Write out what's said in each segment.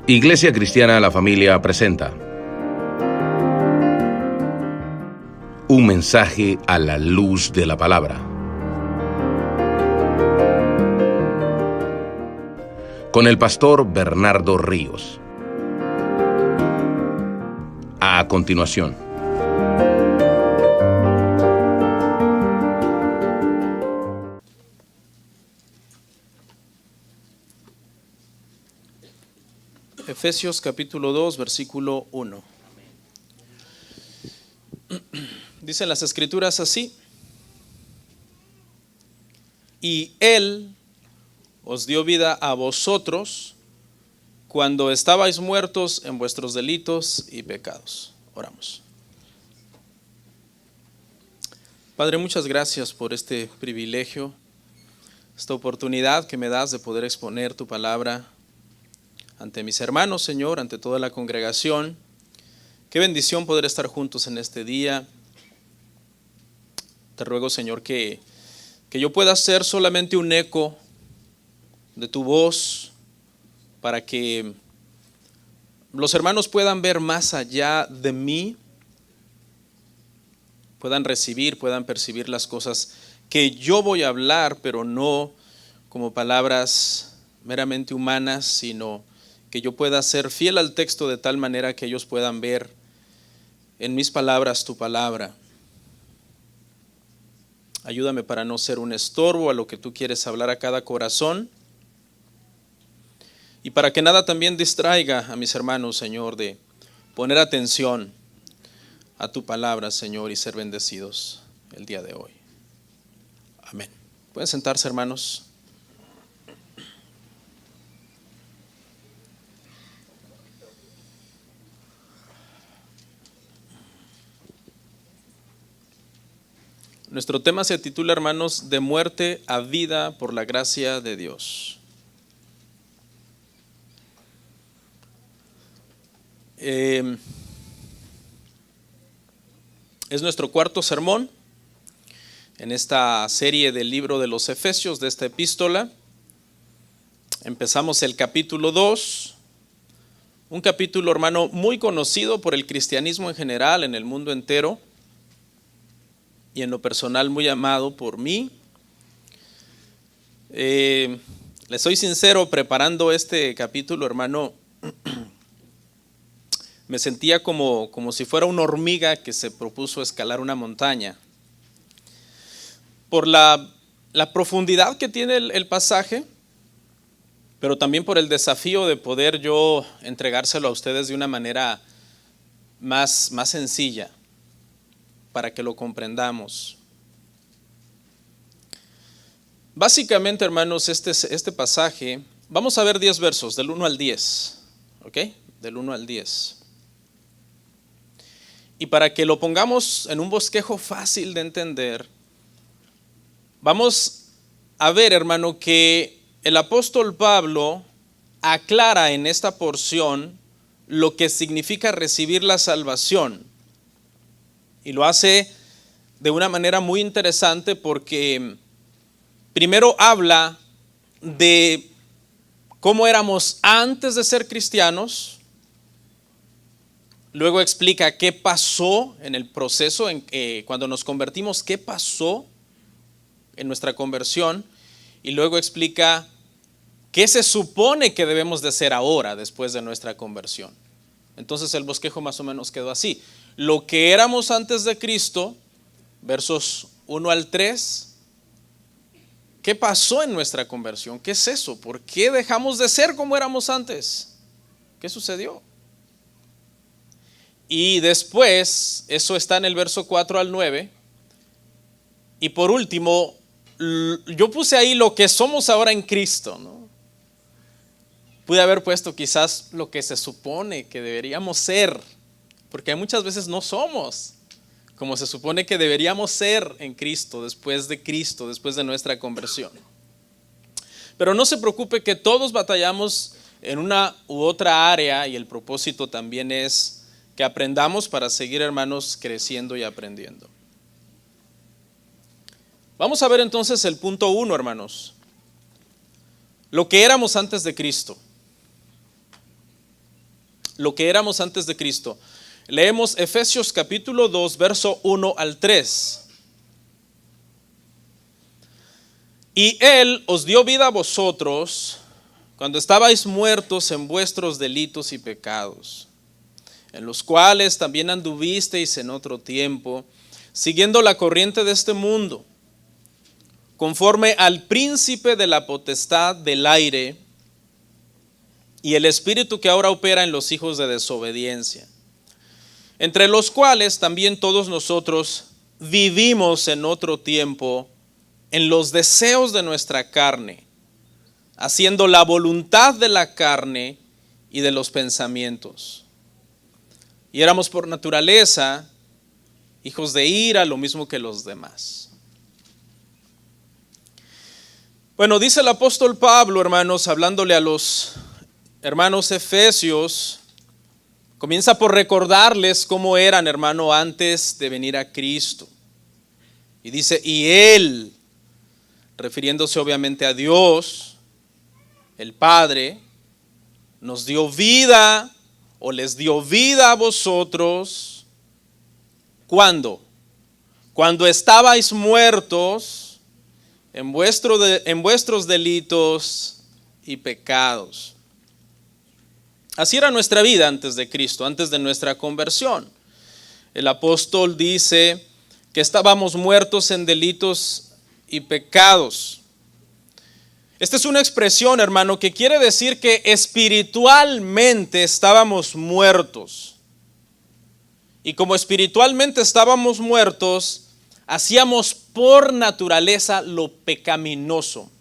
Iglesia Cristiana La Familia presenta un mensaje a la luz de la palabra. Con el pastor Bernardo Ríos. A continuación. Efesios capítulo 2, versículo 1. Dicen las escrituras así: y Él os dio vida a vosotros cuando estabais muertos en vuestros delitos y pecados. Oramos. Padre, muchas gracias por este privilegio, esta oportunidad que me das de poder exponer tu palabra ante mis hermanos, Señor, ante toda la congregación. Qué bendición poder estar juntos en este día. Te ruego, Señor, que yo pueda ser solamente un eco de tu voz, para que los hermanos puedan ver más allá de mí, puedan recibir, puedan percibir las cosas que yo voy a hablar, pero no como palabras meramente humanas, sino que yo pueda ser fiel al texto de tal manera que ellos puedan ver en mis palabras tu palabra. Ayúdame para no ser un estorbo a lo que tú quieres hablar a cada corazón, y para que nada también distraiga a mis hermanos, Señor, de poner atención a tu palabra, Señor, y ser bendecidos el día de hoy. Amén. ¿Pueden sentarse, hermanos? Nuestro tema se titula, hermanos, de muerte a vida por la gracia de Dios. Es nuestro cuarto sermón en esta serie del libro de los Efesios, de esta epístola. Empezamos el capítulo 2, un capítulo, hermano, muy conocido por el cristianismo en general, en el mundo entero, y en lo personal muy amado por mí. Les soy sincero, preparando este capítulo, hermano, me sentía como si fuera una hormiga que se propuso escalar una montaña. Por la profundidad que tiene el pasaje, pero también por el desafío de poder yo entregárselo a ustedes de una manera más sencilla, para que lo comprendamos. Básicamente, hermanos, este pasaje, vamos a ver 10 versos, del 1 al 10, ¿ok? Del 1 al 10. Y para que lo pongamos en un bosquejo fácil de entender, vamos a ver, hermano, que el apóstol Pablo aclara en esta porción lo que significa recibir la salvación. Y lo hace de una manera muy interesante, porque primero habla de cómo éramos antes de ser cristianos. Luego explica qué pasó en el proceso, cuando nos convertimos, qué pasó en nuestra conversión. Y luego explica qué se supone que debemos de ser ahora, después de nuestra conversión. Entonces el bosquejo más o menos quedó así: lo que éramos antes de Cristo, versos 1 al 3. ¿Qué pasó en nuestra conversión? ¿Qué es eso? ¿Por qué dejamos de ser como éramos antes? ¿Qué sucedió? Y después, eso está en el verso 4 al 9. Y por último, yo puse ahí lo que somos ahora en Cristo, ¿no? Pude haber puesto quizás lo que se supone que deberíamos ser, porque muchas veces no somos como se supone que deberíamos ser en Cristo, después de nuestra conversión. Pero no se preocupe, que todos batallamos en una u otra área, y el propósito también es que aprendamos para seguir, hermanos, creciendo y aprendiendo. Vamos a ver entonces el punto 1, hermanos. Lo que éramos antes de Cristo. lo que éramos antes de Cristo. Leemos Efesios capítulo 2, verso 1 al 3. Y Él os dio vida a vosotros cuando estabais muertos en vuestros delitos y pecados, en los cuales también anduvisteis en otro tiempo, siguiendo la corriente de este mundo, conforme al príncipe de la potestad del aire y el espíritu que ahora opera en los hijos de desobediencia, entre los cuales también todos nosotros vivimos en otro tiempo en los deseos de nuestra carne, haciendo la voluntad de la carne y de los pensamientos. Y éramos por naturaleza hijos de ira, lo mismo que los demás. Bueno, dice el apóstol Pablo, hermanos, hablándole a los hermanos efesios, comienza por recordarles cómo eran, hermano, antes de venir a Cristo. Y dice, y Él, refiriéndose obviamente a Dios, el Padre, nos dio vida o les dio vida a vosotros. ¿Cuándo? Cuando estabais muertos en vuestros delitos y pecados. Así era nuestra vida antes de Cristo, antes de nuestra conversión. El apóstol dice que estábamos muertos en delitos y pecados. Esta es una expresión, hermano, que quiere decir que espiritualmente estábamos muertos. Y como espiritualmente estábamos muertos, hacíamos por naturaleza lo pecaminoso.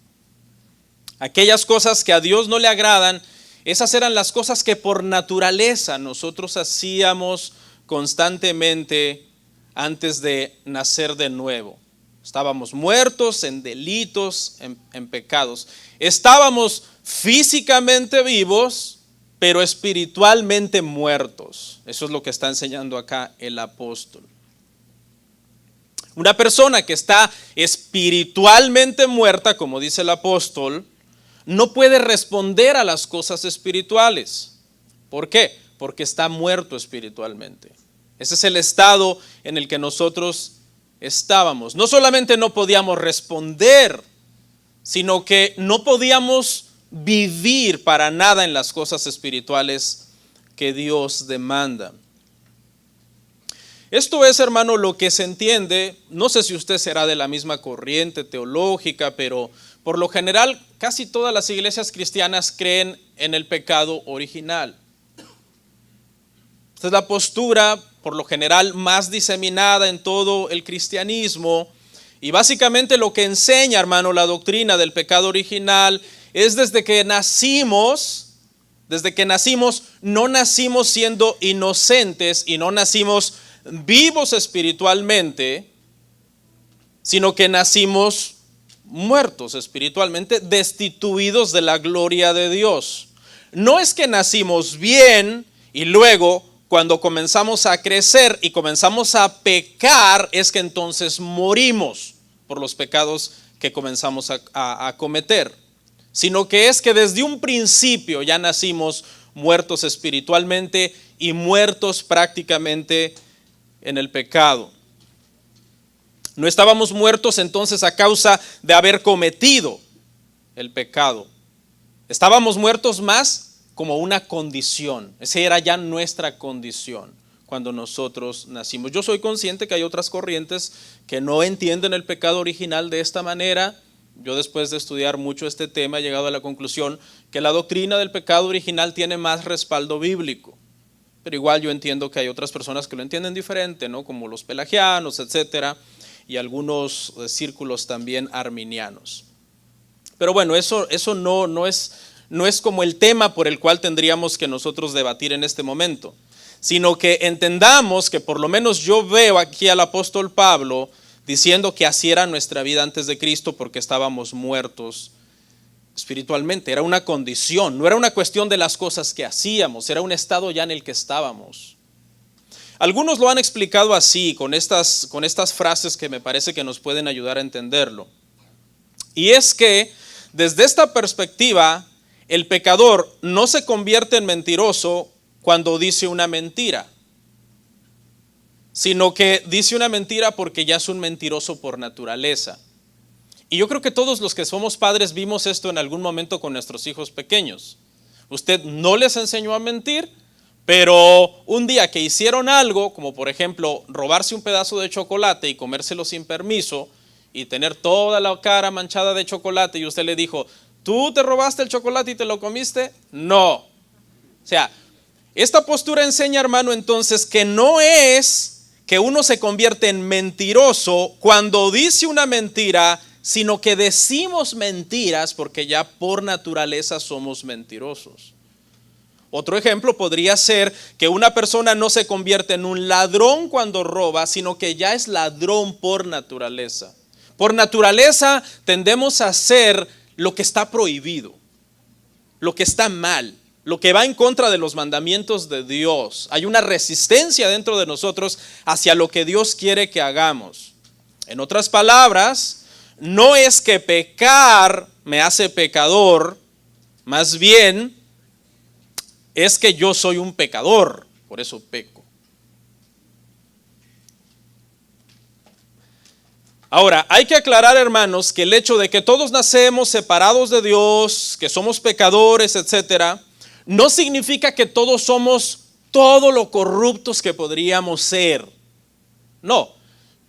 Aquellas cosas que a Dios no le agradan, esas eran las cosas que por naturaleza nosotros hacíamos constantemente antes de nacer de nuevo. Estábamos muertos en delitos, en pecados. Estábamos físicamente vivos, pero espiritualmente muertos. Eso es lo que está enseñando acá el apóstol. Una persona que está espiritualmente muerta, como dice el apóstol, no puede responder a las cosas espirituales. ¿Por qué? Porque está muerto espiritualmente. Ese es el estado en el que nosotros estábamos. No solamente no podíamos responder, sino que no podíamos vivir para nada en las cosas espirituales que Dios demanda. Esto es, hermano, lo que se entiende. No sé si usted será de la misma corriente teológica, pero por lo general casi todas las iglesias cristianas creen en el pecado original. Esta es la postura, por lo general, más diseminada en todo el cristianismo. Y básicamente lo que enseña, hermano, la doctrina del pecado original es desde que nacimos, no nacimos siendo inocentes y no nacimos vivos espiritualmente, sino que nacimos muertos espiritualmente, destituidos de la gloria de Dios. No es que nacimos bien y luego cuando comenzamos a crecer y comenzamos a pecar, es que entonces morimos por los pecados que comenzamos a cometer, sino que es que desde un principio ya nacimos muertos espiritualmente y muertos prácticamente en el pecado. No estábamos muertos entonces a causa de haber cometido el pecado. Estábamos muertos más como una condición. Esa era ya nuestra condición cuando nosotros nacimos. Yo soy consciente que hay otras corrientes que no entienden el pecado original de esta manera. Yo, después de estudiar mucho este tema, he llegado a la conclusión que la doctrina del pecado original tiene más respaldo bíblico. Pero igual yo entiendo que hay otras personas que lo entienden diferente, ¿no? Como los pelagianos, etcétera, y algunos círculos también arminianos. Pero bueno, eso no es como el tema por el cual tendríamos que nosotros debatir en este momento, sino que entendamos que por lo menos yo veo aquí al apóstol Pablo diciendo que así era nuestra vida antes de Cristo porque estábamos muertos espiritualmente. Era una condición, no era una cuestión de las cosas que hacíamos, era un estado ya en el que estábamos. Algunos lo han explicado así, con estas frases que me parece que nos pueden ayudar a entenderlo. Y es que desde esta perspectiva, el pecador no se convierte en mentiroso cuando dice una mentira, sino que dice una mentira porque ya es un mentiroso por naturaleza. Y yo creo que todos los que somos padres vimos esto en algún momento con nuestros hijos pequeños. Usted no les enseñó a mentir, pero un día que hicieron algo, como por ejemplo robarse un pedazo de chocolate y comérselo sin permiso y tener toda la cara manchada de chocolate, y usted le dijo, ¿tú te robaste el chocolate y te lo comiste? No. O sea, esta postura enseña, hermano, entonces que no es que uno se convierte en mentiroso cuando dice una mentira, sino que decimos mentiras porque ya por naturaleza somos mentirosos. Otro ejemplo podría ser que una persona no se convierte en un ladrón cuando roba, sino que ya es ladrón por naturaleza. Por naturaleza tendemos a hacer lo que está prohibido, lo que está mal, lo que va en contra de los mandamientos de Dios. Hay una resistencia dentro de nosotros hacia lo que Dios quiere que hagamos. En otras palabras, no es que pecar me hace pecador, más bien es que yo soy un pecador, por eso peco. Ahora, hay que aclarar, hermanos, que el hecho de que todos nacemos separados de Dios, que somos pecadores, etcétera, no significa que todos somos todo lo corruptos que podríamos ser. No,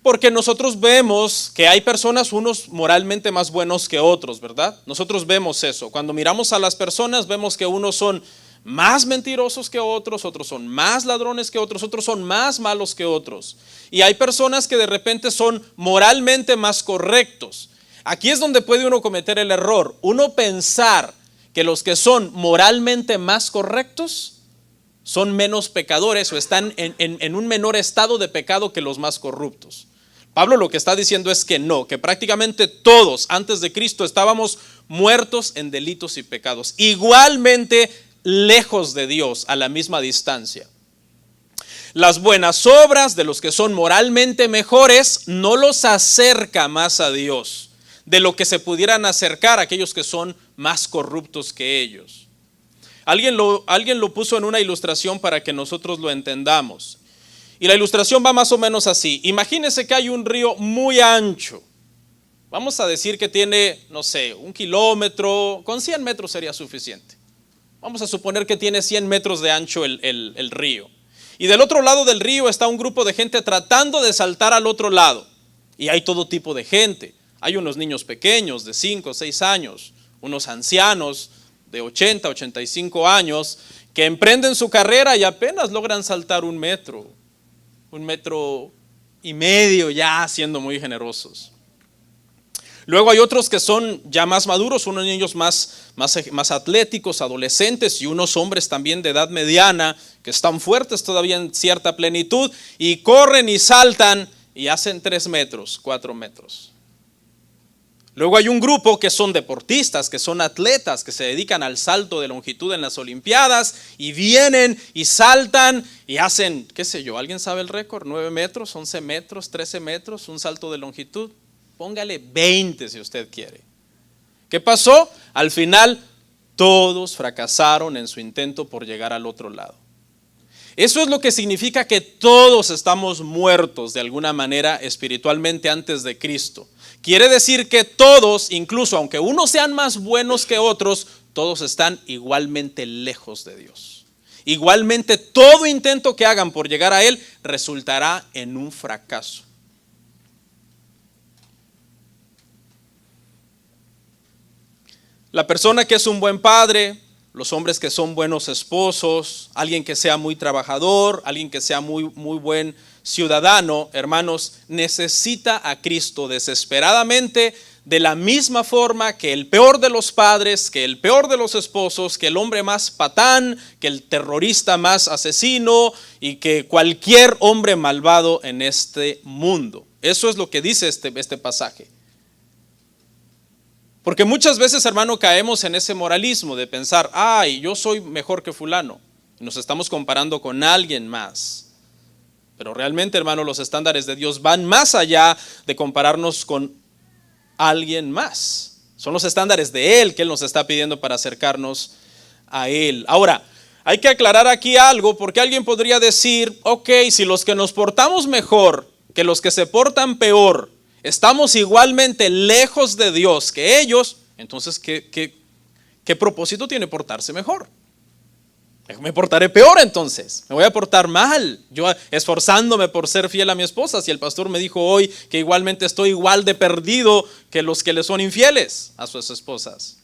porque nosotros vemos que hay personas, unos moralmente más buenos que otros, ¿verdad? Nosotros vemos eso. Cuando miramos a las personas, vemos que unos son más mentirosos que otros, otros son más ladrones que otros son más malos que otros. Y hay personas que de repente son moralmente más correctos. Aquí es donde puede uno cometer el error, uno pensar que los que son moralmente más correctos son menos pecadores o están en un menor estado de pecado que los más corruptos. Pablo lo que está diciendo es que no, que prácticamente todos antes de Cristo estábamos muertos en delitos y pecados, igualmente lejos de Dios a la misma distancia. Las buenas obras de los que son moralmente mejores no los acerca más a Dios de lo que se pudieran acercar a aquellos que son más corruptos que ellos. Alguien lo puso en una ilustración para que nosotros lo entendamos. Y la ilustración va más o menos así. Imagínense que hay un río muy ancho. Vamos a decir que tiene, no sé, 1 kilómetro, con 100 metros sería suficiente. Vamos a suponer que tiene 100 metros de ancho el río. Y del otro lado del río está un grupo de gente tratando de saltar al otro lado. Y hay todo tipo de gente. Hay unos niños pequeños de 5 o 6 años, unos ancianos de 80, 85 años, que emprenden su carrera y apenas logran saltar 1 metro, 1,5 metros, ya siendo muy generosos. Luego hay otros que son ya más maduros, unos niños más atléticos, adolescentes, y unos hombres también de edad mediana que están fuertes todavía en cierta plenitud y corren y saltan y hacen 3 metros, 4 metros. Luego hay un grupo que son deportistas, que son atletas, que se dedican al salto de longitud en las Olimpiadas y vienen y saltan y hacen, qué sé yo, ¿alguien sabe el récord? 9 metros, 11 metros, 13 metros, un salto de longitud. Póngale 20 si usted quiere. ¿Qué pasó? Al final todos fracasaron en su intento por llegar al otro lado. Eso es lo que significa que todos estamos muertos de alguna manera espiritualmente antes de Cristo. Quiere decir que todos, incluso aunque unos sean más buenos que otros, todos están igualmente lejos de Dios. Igualmente todo intento que hagan por llegar a Él resultará en un fracaso. La persona que es un buen padre, los hombres que son buenos esposos, alguien que sea muy trabajador, alguien que sea muy buen ciudadano, hermanos, necesita a Cristo desesperadamente, de la misma forma que el peor de los padres, que el peor de los esposos, que el hombre más patán, que el terrorista más asesino y que cualquier hombre malvado en este mundo. Eso es lo que dice este pasaje. Porque muchas veces, hermano, caemos en ese moralismo de pensar, ay, yo soy mejor que fulano. Nos estamos comparando con alguien más. Pero realmente, hermano, los estándares de Dios van más allá de compararnos con alguien más. Son los estándares de Él que Él nos está pidiendo para acercarnos a Él. Ahora, hay que aclarar aquí algo, porque alguien podría decir, ok, si los que nos portamos mejor que los que se portan peor, estamos igualmente lejos de Dios que ellos, entonces ¿qué propósito tiene portarse mejor? Me portaré peor entonces, me voy a portar mal, yo esforzándome por ser fiel a mi esposa, si el pastor me dijo hoy que igualmente estoy igual de perdido que los que le son infieles a sus esposas.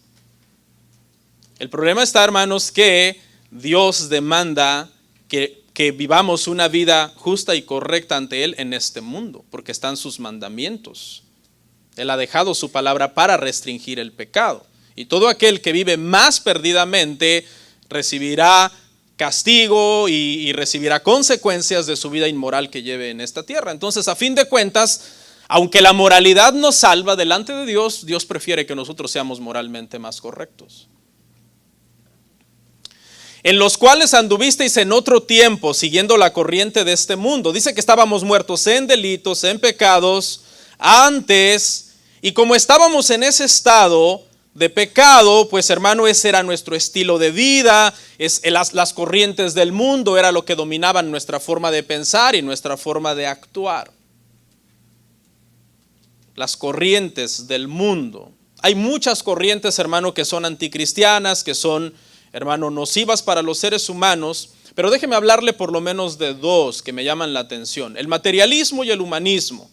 El problema está, hermanos, que Dios demanda que vivamos una vida justa y correcta ante Él en este mundo, porque están sus mandamientos. Él ha dejado su palabra para restringir el pecado. Y todo aquel que vive más perdidamente recibirá castigo y recibirá consecuencias de su vida inmoral que lleve en esta tierra. Entonces, a fin de cuentas, aunque la moralidad nos salva delante de Dios, Dios prefiere que nosotros seamos moralmente más correctos. En los cuales anduvisteis en otro tiempo, siguiendo la corriente de este mundo. Dice que estábamos muertos en delitos, en pecados, antes, y como estábamos en ese estado de pecado, pues hermano, ese era nuestro estilo de vida, las corrientes del mundo era lo que dominaban nuestra forma de pensar y nuestra forma de actuar. Las corrientes del mundo. Hay muchas corrientes, hermano, que son anticristianas, que son, hermano, nocivas para los seres humanos, pero déjeme hablarle por lo menos de dos que me llaman la atención: el materialismo y el humanismo.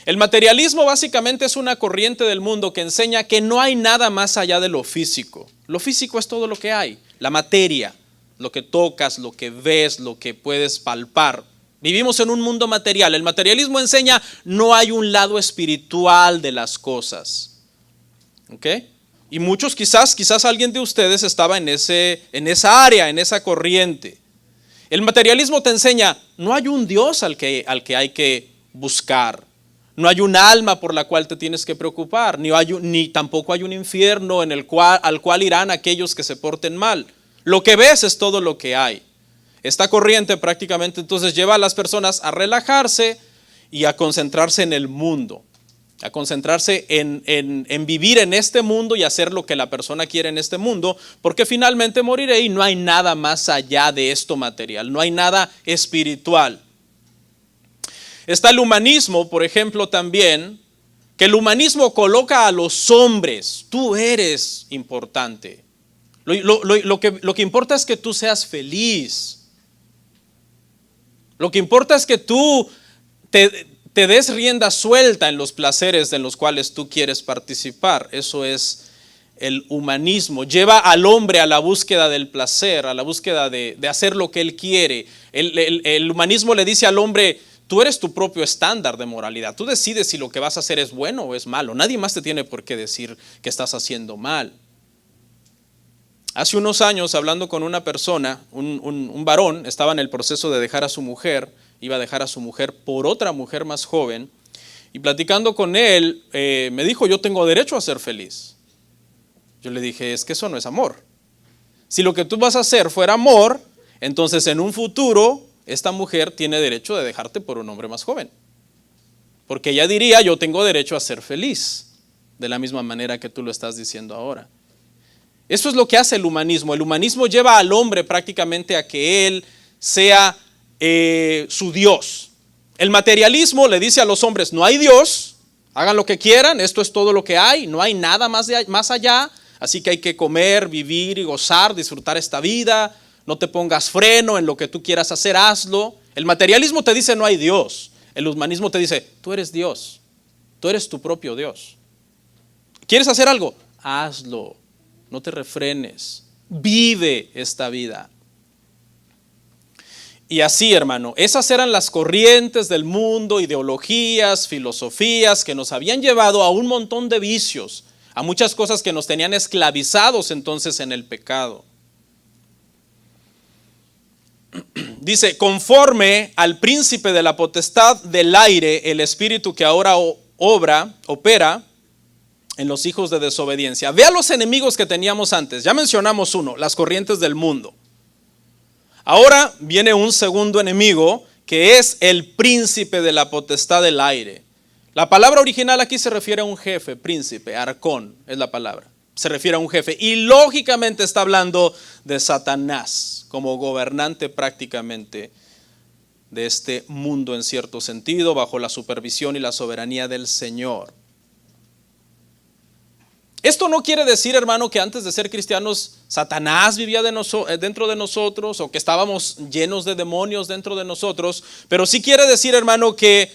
El materialismo básicamente es una corriente del mundo que enseña que no hay nada más allá de lo físico. Lo físico es todo lo que hay, la materia, lo que tocas, lo que ves, lo que puedes palpar. Vivimos en un mundo material. El materialismo enseña no hay un lado espiritual de las cosas. ¿Ok? Y muchos, quizás alguien de ustedes estaba en esa área, en esa corriente. El materialismo te enseña, no hay un Dios al que hay que buscar. No hay un alma por la cual te tienes que preocupar, ni tampoco hay un infierno al cual irán aquellos que se porten mal. Lo que ves es todo lo que hay. Esta corriente prácticamente entonces lleva a las personas a relajarse y a concentrarse en el mundo, a concentrarse en vivir en este mundo y hacer lo que la persona quiere en este mundo, porque finalmente moriré y no hay nada más allá de esto material, no hay nada espiritual. Está el humanismo, por ejemplo, también, que el humanismo coloca a los hombres. Tú eres importante. Lo que importa es que tú seas feliz. Lo que importa es que tú te des rienda suelta en los placeres en los cuales tú quieres participar. Eso es el humanismo. Lleva al hombre a la búsqueda del placer, a la búsqueda de hacer lo que él quiere. El humanismo le dice al hombre: tú eres tu propio estándar de moralidad. Tú decides si lo que vas a hacer es bueno o es malo. Nadie más te tiene por qué decir que estás haciendo mal. Hace unos años, hablando con una persona, un varón, estaba en el proceso de dejar a su mujer, iba a dejar a su mujer por otra mujer más joven, y platicando con él, me dijo: yo tengo derecho a ser feliz. Yo le dije: es que eso no es amor. Si lo que tú vas a hacer fuera amor, entonces en un futuro esta mujer tiene derecho de dejarte por un hombre más joven. Porque ella diría: yo tengo derecho a ser feliz, de la misma manera que tú lo estás diciendo ahora. Eso es lo que hace el humanismo. El humanismo lleva al hombre prácticamente a que él sea su Dios. El materialismo le dice a los hombres: no hay Dios, hagan lo que quieran, esto es todo lo que hay, no hay nada más allá, así que hay que comer, vivir y gozar, disfrutar esta vida. No te pongas freno en lo que tú quieras hacer, hazlo. El materialismo te dice: no hay Dios. El humanismo te dice: tú eres Dios, tú eres tu propio Dios. ¿Quieres hacer algo? Hazlo, no te refrenes, vive esta vida. Y así, hermano, esas eran las corrientes del mundo, ideologías, filosofías que nos habían llevado a un montón de vicios, a muchas cosas que nos tenían esclavizados entonces en el pecado. Dice: conforme al príncipe de la potestad del aire, el espíritu que ahora opera en los hijos de desobediencia. Ve a los enemigos que teníamos antes. Ya mencionamos uno, las corrientes del mundo. Ahora viene un segundo enemigo, que es el príncipe de la potestad del aire. La palabra original aquí se refiere a un jefe, príncipe, arcón es la palabra. se refiere a un jefe. Y lógicamente está hablando de Satanás como gobernante prácticamente de este mundo en cierto sentido, bajo la supervisión y la soberanía del Señor. Esto no quiere decir, hermano, que antes de ser cristianos Satanás vivía dentro de nosotros o que estábamos llenos de demonios dentro de nosotros, pero sí quiere decir, hermano, que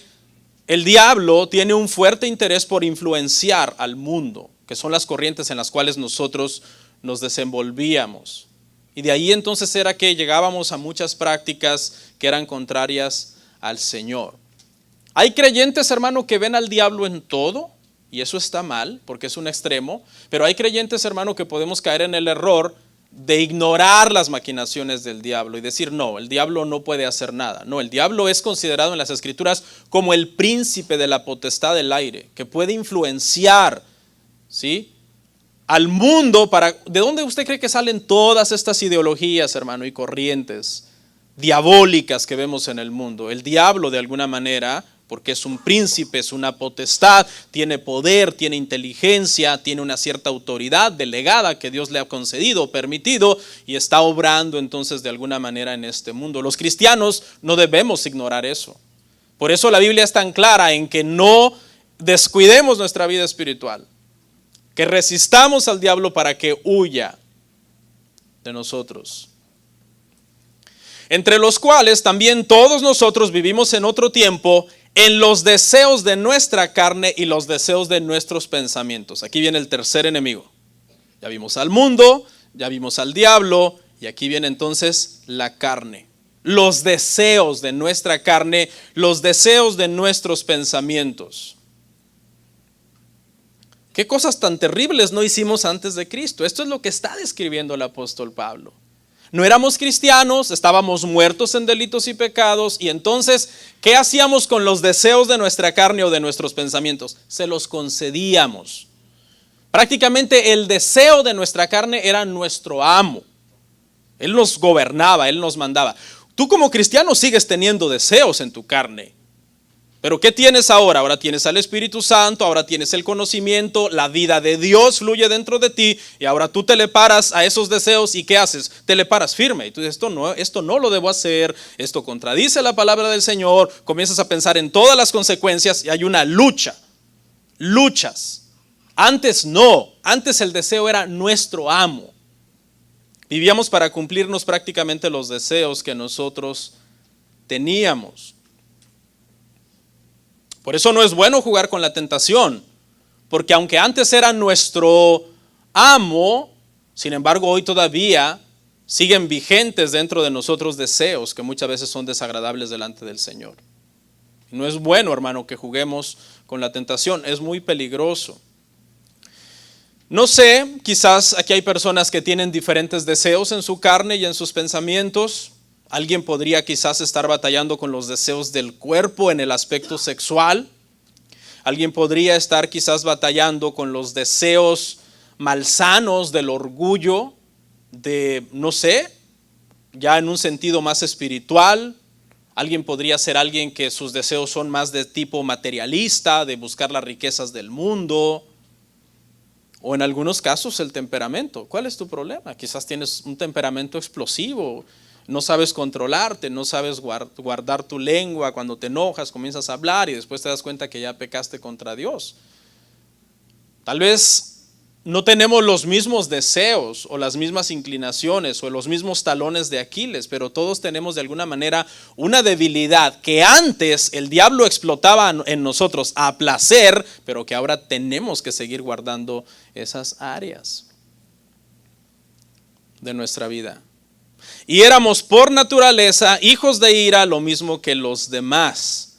el diablo tiene un fuerte interés por influenciar al mundo, que son las corrientes en las cuales nosotros nos desenvolvíamos. Y de ahí entonces era que llegábamos a muchas prácticas que eran contrarias al Señor. Hay creyentes, hermano, que ven al diablo en todo. Y eso está mal, porque es un extremo, pero hay creyentes, hermano, que podemos caer en el error de ignorar las maquinaciones del diablo y decir, no, el diablo no puede hacer nada. No, el diablo es considerado en las Escrituras como el príncipe de la potestad del aire, que puede influenciar, ¿sí?, al mundo. ¿De dónde usted cree que salen todas estas ideologías, hermano, y corrientes diabólicas que vemos en el mundo? El diablo, de alguna manera, porque es un príncipe, es una potestad, tiene poder, tiene inteligencia, tiene una cierta autoridad delegada que Dios le ha concedido, permitido, y está obrando entonces de alguna manera en este mundo. Los cristianos no debemos ignorar eso. Por eso la Biblia es tan clara en que no descuidemos nuestra vida espiritual, que resistamos al diablo para que huya de nosotros. Entre los cuales también todos nosotros vivimos en otro tiempo en los deseos de nuestra carne y los deseos de nuestros pensamientos. Aquí viene el tercer enemigo. Ya vimos al mundo, ya vimos al diablo, y aquí viene entonces la carne. Los deseos de nuestra carne, los deseos de nuestros pensamientos. ¿Qué cosas tan terribles no hicimos antes de Cristo? Esto es lo que está describiendo el apóstol Pablo. No éramos cristianos, estábamos muertos en delitos y pecados, y entonces, ¿qué hacíamos con los deseos de nuestra carne o de nuestros pensamientos? Se los concedíamos. Prácticamente el deseo de nuestra carne era nuestro amo. Él nos gobernaba, Él nos mandaba. Tú como cristiano sigues teniendo deseos en tu carne. Pero ¿qué tienes ahora? Ahora tienes al Espíritu Santo, ahora tienes el conocimiento, la vida de Dios fluye dentro de ti, y ahora tú te le paras a esos deseos, ¿y qué haces? Te le paras firme, y tú dices, esto no lo debo hacer, esto contradice la palabra del Señor, comienzas a pensar en todas las consecuencias y hay una luchas. Antes no, antes el deseo era nuestro amo. Vivíamos para cumplirnos prácticamente los deseos que nosotros teníamos. Por eso no es bueno jugar con la tentación, porque aunque antes era nuestro amo, sin embargo hoy todavía siguen vigentes dentro de nosotros deseos que muchas veces son desagradables delante del Señor. No es bueno, hermano, que juguemos con la tentación, es muy peligroso. No sé, quizás aquí hay personas que tienen diferentes deseos en su carne y en sus pensamientos. Alguien podría quizás estar batallando con los deseos del cuerpo en el aspecto sexual. Alguien podría estar quizás batallando con los deseos malsanos del orgullo, no sé, ya en un sentido más espiritual. Alguien podría ser alguien que sus deseos son más de tipo materialista, de buscar las riquezas del mundo. O en algunos casos el temperamento. ¿Cuál es tu problema? Quizás tienes un temperamento explosivo. No sabes controlarte, no sabes guardar tu lengua. Cuando te enojas comienzas a hablar y después te das cuenta que ya pecaste contra Dios. Tal vez no tenemos los mismos deseos o las mismas inclinaciones o los mismos talones de Aquiles, pero todos tenemos de alguna manera una debilidad que antes el diablo explotaba en nosotros a placer, pero que ahora tenemos que seguir guardando esas áreas de nuestra vida. Y éramos por naturaleza hijos de ira, lo mismo que los demás.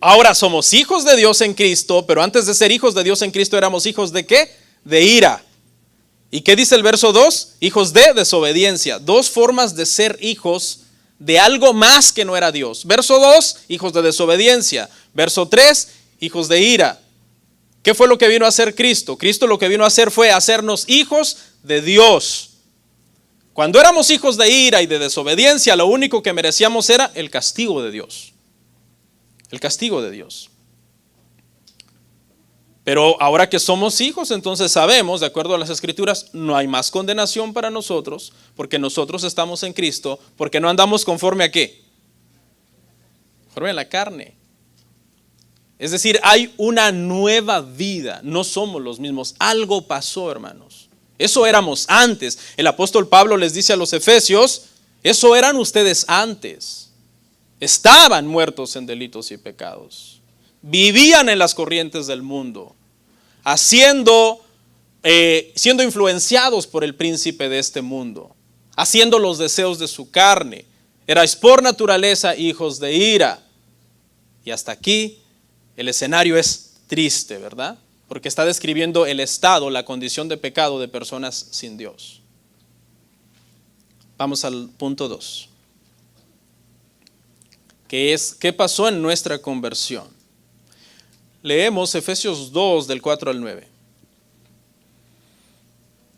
Ahora somos hijos de Dios en Cristo, pero antes de ser hijos de Dios en Cristo éramos hijos ¿de qué? De ira. ¿Y qué dice el verso 2? Hijos de desobediencia. Dos formas de ser hijos de algo más que no era Dios. Verso 2, hijos de desobediencia. Verso 3, hijos de ira. ¿Qué fue lo que vino a hacer Cristo? Cristo lo que vino a hacer fue hacernos hijos de Dios. Cuando éramos hijos de ira y de desobediencia, lo único que merecíamos era el castigo de Dios. El castigo de Dios. Pero ahora que somos hijos, entonces sabemos, de acuerdo a las Escrituras, no hay más condenación para nosotros, porque nosotros estamos en Cristo, porque no andamos conforme a ¿qué? Conforme a la carne. Es decir, hay una nueva vida, no somos los mismos. Algo pasó, hermanos. Eso éramos antes. El apóstol Pablo les dice a los efesios, eso eran ustedes antes. Estaban muertos en delitos y pecados. Vivían en las corrientes del mundo, siendo influenciados por el príncipe de este mundo, haciendo los deseos de su carne. Erais por naturaleza hijos de ira. Y hasta aquí el escenario es triste, ¿verdad? Porque está describiendo el estado, la condición de pecado de personas sin Dios. Vamos al punto 2. Que es, ¿qué pasó en nuestra conversión? Leemos Efesios 2 del 4 al 9.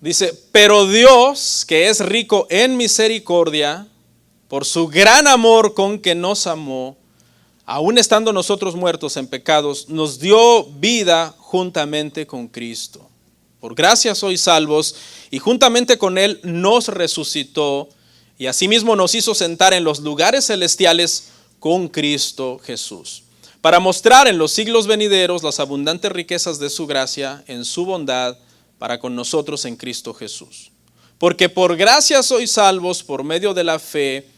Dice, pero Dios, que es rico en misericordia, por su gran amor con que nos amó, aun estando nosotros muertos en pecados, nos dio vida juntamente con Cristo. Por gracia sois salvos, y juntamente con Él nos resucitó, y asimismo nos hizo sentar en los lugares celestiales con Cristo Jesús, para mostrar en los siglos venideros las abundantes riquezas de su gracia en su bondad para con nosotros en Cristo Jesús. Porque por gracia sois salvos por medio de la fe,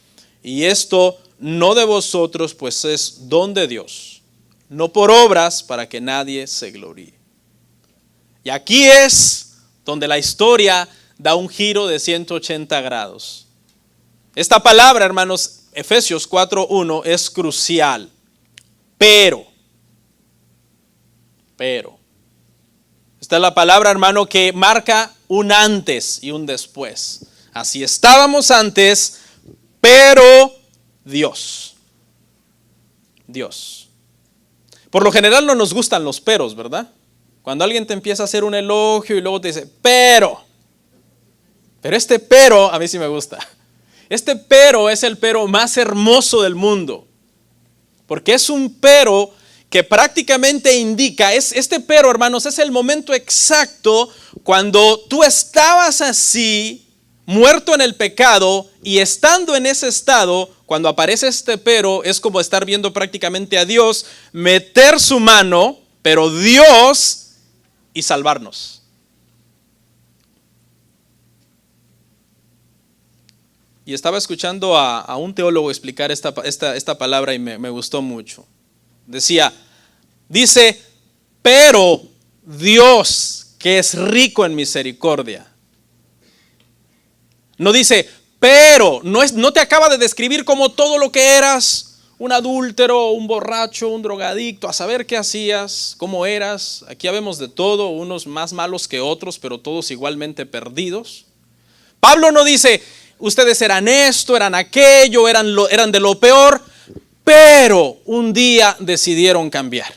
y esto no de vosotros, pues es don de Dios, no por obras para que nadie se gloríe. Y aquí es donde la historia da un giro de 180 grados. Esta palabra, hermanos, Efesios 4:1 es crucial. Pero. Esta es la palabra, hermano, que marca un antes y un después. Así estábamos antes, pero Dios. Por lo general no nos gustan los peros, ¿verdad? Cuando alguien te empieza a hacer un elogio y luego te dice, pero este pero, a mí sí me gusta. Este pero es el pero más hermoso del mundo. Porque es un pero que prácticamente indica, este pero, hermanos, es el momento exacto cuando tú estabas así, muerto en el pecado, y estando en ese estado, cuando aparece este pero, es como estar viendo prácticamente a Dios meter su mano, pero Dios, y salvarnos. Y estaba escuchando a un teólogo explicar esta palabra y me gustó mucho. Dice, pero Dios, que es rico en misericordia. No dice, pero, no te acaba de describir como todo lo que eras, un adúltero, un borracho, un drogadicto, a saber qué hacías, cómo eras. Aquí habemos de todo, unos más malos que otros, pero todos igualmente perdidos. Pablo no dice, ustedes eran esto, eran aquello, eran de lo peor, pero un día decidieron cambiar.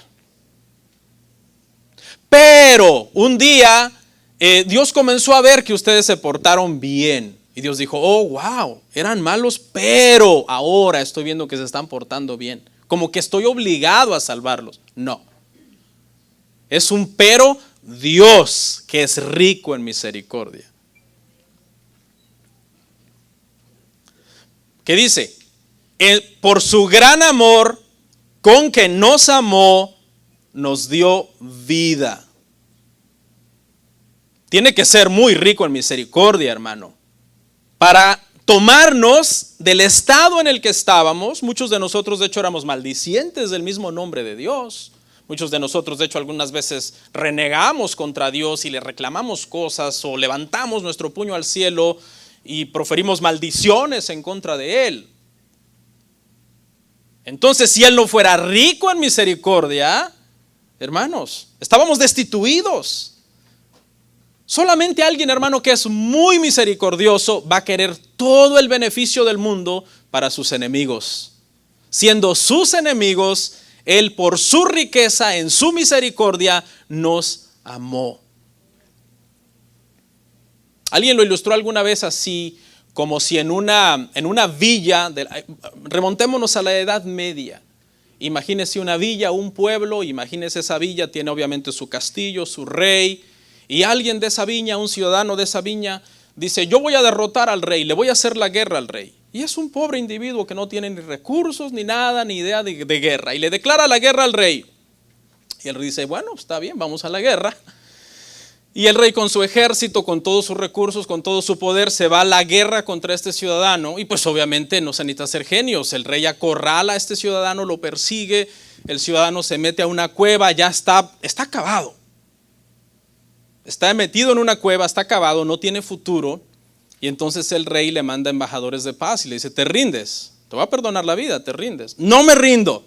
Pero un día Dios comenzó a ver que ustedes se portaron bien. Y Dios dijo, oh, wow, eran malos, pero ahora estoy viendo que se están portando bien. Como que estoy obligado a salvarlos. No. Es un pero Dios, que es rico en misericordia. ¿Qué dice? Por su gran amor con que nos amó, nos dio vida. Tiene que ser muy rico en misericordia, hermano, para tomarnos del estado en el que estábamos. Muchos de nosotros, de hecho, éramos maldicientes del mismo nombre de Dios. Muchos de nosotros, de hecho, algunas veces renegamos contra Dios y le reclamamos cosas, o levantamos nuestro puño al cielo y proferimos maldiciones en contra de Él. Entonces, si Él no fuera rico en misericordia, hermanos, estábamos destituidos. Solamente alguien, hermano, que es muy misericordioso va a querer todo el beneficio del mundo para sus enemigos. Siendo sus enemigos, Él por su riqueza, en su misericordia, nos amó. Alguien lo ilustró alguna vez así, como si en una villa, remontémonos a la Edad Media, Imagínese una villa, un pueblo, imagínese esa villa, tiene obviamente su castillo, su rey, y alguien de esa viña, un ciudadano de esa viña, dice, yo voy a derrotar al rey, le voy a hacer la guerra al rey. Y es un pobre individuo que no tiene ni recursos, ni nada, ni idea de guerra, y le declara la guerra al rey. Y el rey dice, bueno, está bien, vamos a la guerra. Y el rey con su ejército, con todos sus recursos, con todo su poder, se va a la guerra contra este ciudadano. Y pues obviamente no se necesita ser genios. El rey acorrala a este ciudadano, lo persigue. El ciudadano se mete a una cueva, ya está acabado. Está metido en una cueva, está acabado, no tiene futuro. Y entonces el rey le manda embajadores de paz y le dice, te rindes, te voy a perdonar la vida, te rindes. No me rindo.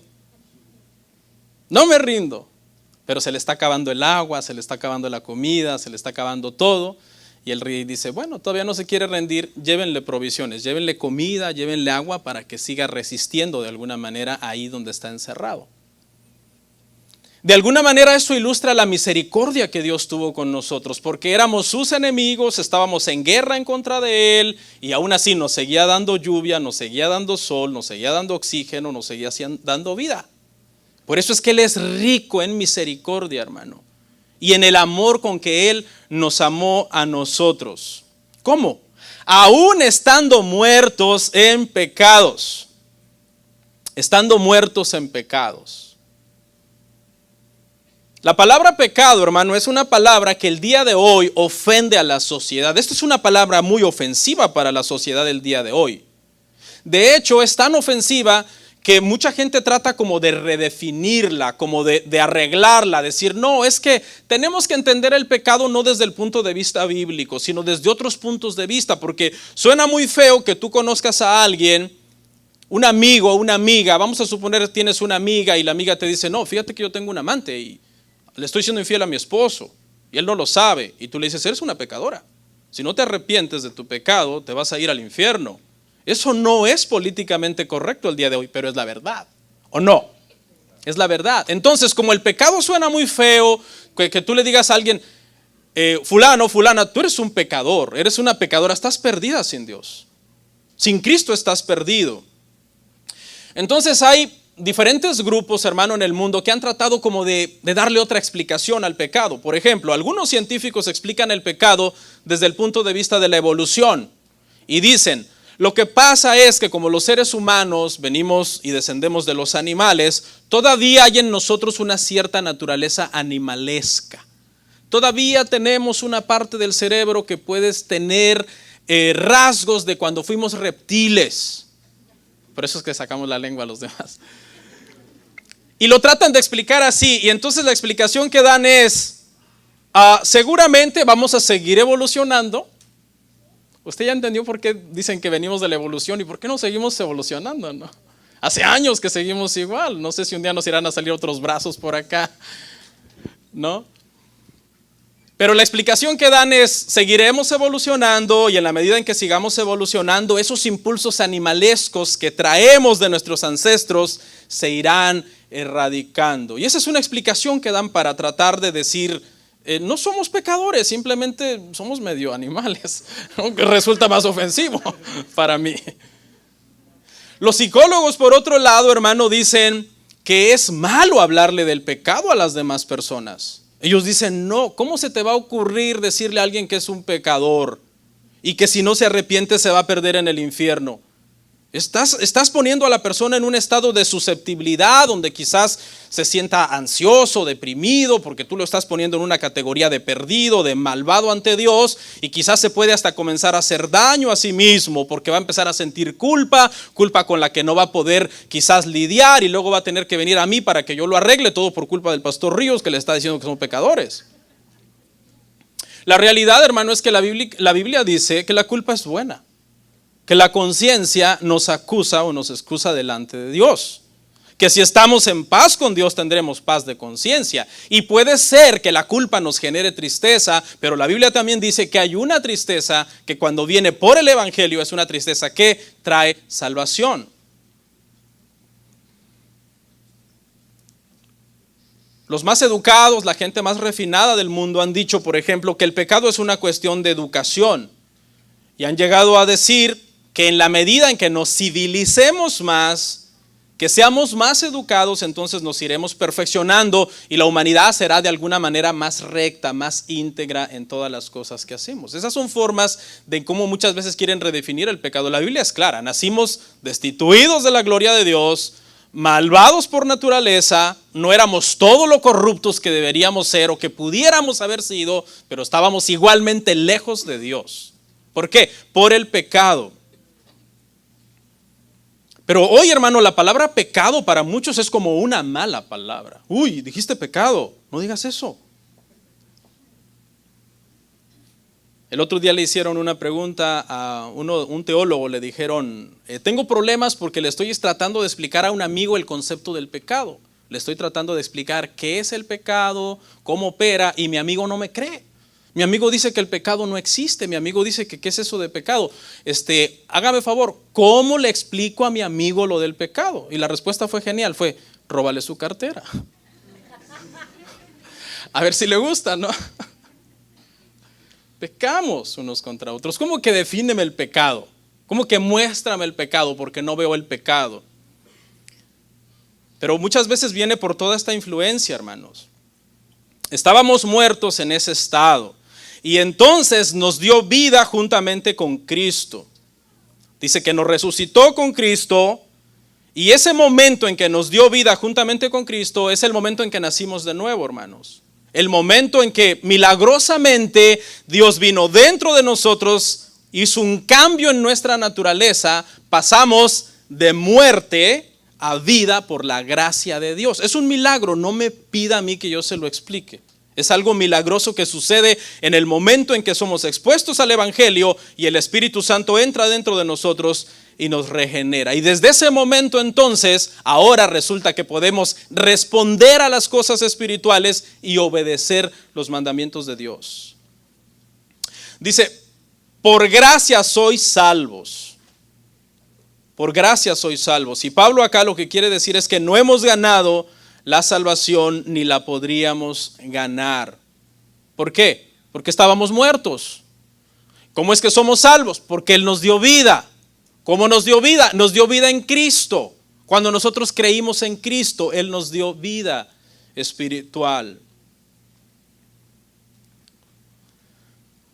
Pero se le está acabando el agua, se le está acabando la comida, se le está acabando todo. Y el rey dice, bueno, todavía no se quiere rendir, llévenle provisiones, llévenle comida, llévenle agua para que siga resistiendo de alguna manera ahí donde está encerrado. De alguna manera eso ilustra la misericordia que Dios tuvo con nosotros, porque éramos sus enemigos, estábamos en guerra en contra de Él, y aún así nos seguía dando lluvia, nos seguía dando sol, nos seguía dando oxígeno, nos seguía dando vida. Por eso es que Él es rico en misericordia, hermano, y en el amor con que Él nos amó a nosotros. ¿Cómo? Aún estando muertos en pecados. Estando muertos en pecados. La palabra pecado, hermano, es una palabra que el día de hoy ofende a la sociedad. Esto es una palabra muy ofensiva para la sociedad del día de hoy. De hecho, es tan ofensiva que mucha gente trata como de redefinirla, como de arreglarla, decir, no, es que tenemos que entender el pecado no desde el punto de vista bíblico, sino desde otros puntos de vista, porque suena muy feo que tú conozcas a alguien, un amigo o una amiga, vamos a suponer que tienes una amiga y la amiga te dice, no, fíjate que yo tengo un amante y le estoy siendo infiel a mi esposo y él no lo sabe, y tú le dices, eres una pecadora, si no te arrepientes de tu pecado te vas a ir al infierno. Eso no es políticamente correcto el día de hoy, pero es la verdad, ¿o no? Es la verdad. Entonces, como el pecado suena muy feo, que tú le digas a alguien, fulano, fulana, tú eres un pecador, eres una pecadora, estás perdida sin Dios. Sin Cristo estás perdido. Entonces hay diferentes grupos, hermano, en el mundo que han tratado como de darle otra explicación al pecado. Por ejemplo, algunos científicos explican el pecado desde el punto de vista de la evolución y dicen, lo que pasa es que como los seres humanos venimos y descendemos de los animales, todavía hay en nosotros una cierta naturaleza animalesca. Todavía tenemos una parte del cerebro que puedes tener rasgos de cuando fuimos reptiles. Por eso es que sacamos la lengua a los demás. Y lo tratan de explicar así, y entonces la explicación que dan es, seguramente vamos a seguir evolucionando. ¿Usted ya entendió por qué dicen que venimos de la evolución y por qué no seguimos evolucionando, no? Hace años que seguimos igual. No sé si un día nos irán a salir otros brazos por acá, ¿no? Pero la explicación que dan es, seguiremos evolucionando y en la medida en que sigamos evolucionando, esos impulsos animalescos que traemos de nuestros ancestros se irán erradicando. Y esa es una explicación que dan para tratar de decir, no somos pecadores, simplemente somos medio animales, ¿no? Que resulta más ofensivo para mí. Los psicólogos, por otro lado, hermano, dicen que es malo hablarle del pecado a las demás personas. Ellos dicen, no, ¿cómo se te va a ocurrir decirle a alguien que es un pecador y que si no se arrepiente se va a perder en el infierno? Estás poniendo a la persona en un estado de susceptibilidad donde quizás se sienta ansioso, deprimido, porque tú lo estás poniendo en una categoría de perdido, de malvado ante Dios, y quizás se puede hasta comenzar a hacer daño a sí mismo porque va a empezar a sentir culpa con la que no va a poder quizás lidiar, y luego va a tener que venir a mí para que yo lo arregle, todo por culpa del pastor Ríos que le está diciendo que son pecadores. La realidad, hermano, es que la Biblia dice que la culpa es buena, que la conciencia nos acusa o nos excusa delante de Dios, que si estamos en paz con Dios tendremos paz de conciencia, y puede ser que la culpa nos genere tristeza, pero la Biblia también dice que hay una tristeza que cuando viene por el evangelio es una tristeza que trae salvación. Los más educados, la gente más refinada del mundo han dicho, por ejemplo, que el pecado es una cuestión de educación, y han llegado a decir que en la medida en que nos civilicemos más, que seamos más educados, entonces nos iremos perfeccionando y la humanidad será de alguna manera más recta, más íntegra en todas las cosas que hacemos. Esas son formas de cómo muchas veces quieren redefinir el pecado. La Biblia es clara, nacimos destituidos de la gloria de Dios, malvados por naturaleza, no éramos todo lo corruptos que deberíamos ser o que pudiéramos haber sido, pero estábamos igualmente lejos de Dios. ¿Por qué? Por el pecado. Pero hoy, hermano, la palabra pecado para muchos es como una mala palabra. Uy, dijiste pecado, no digas eso. El otro día le hicieron una pregunta a un teólogo, le dijeron, tengo problemas porque le estoy tratando de explicar a un amigo el concepto del pecado. Le estoy tratando de explicar qué es el pecado, cómo opera, y mi amigo no me cree. Mi amigo dice que el pecado no existe. Mi amigo dice que ¿qué es eso de pecado? Hágame favor, ¿cómo le explico a mi amigo lo del pecado? Y la respuesta fue genial, fue, róbale su cartera. A ver si le gusta, ¿no? Pecamos unos contra otros. ¿Cómo que defíneme el pecado? ¿Cómo que muéstrame el pecado? Porque no veo el pecado. Pero muchas veces viene por toda esta influencia, hermanos. Estábamos muertos en ese estado. Y entonces nos dio vida juntamente con Cristo. Dice que nos resucitó con Cristo. Y ese momento en que nos dio vida juntamente con Cristo es el momento en que nacimos de nuevo, hermanos. El momento en que milagrosamente Dios vino dentro de nosotros, hizo un cambio en nuestra naturaleza, pasamos de muerte a vida por la gracia de Dios. Es un milagro, no me pida a mí que yo se lo explique. Es algo milagroso que sucede en el momento en que somos expuestos al Evangelio y el Espíritu Santo entra dentro de nosotros y nos regenera. Y desde ese momento entonces, ahora resulta que podemos responder a las cosas espirituales y obedecer los mandamientos de Dios. Dice, por gracia sois salvos. Por gracia sois salvos. Y Pablo acá lo que quiere decir es que no hemos ganado la salvación ni la podríamos ganar. ¿Por qué? Porque estábamos muertos. ¿Cómo es que somos salvos? Porque Él nos dio vida. ¿Cómo nos dio vida? Nos dio vida en Cristo. Cuando nosotros creímos en Cristo, Él nos dio vida espiritual.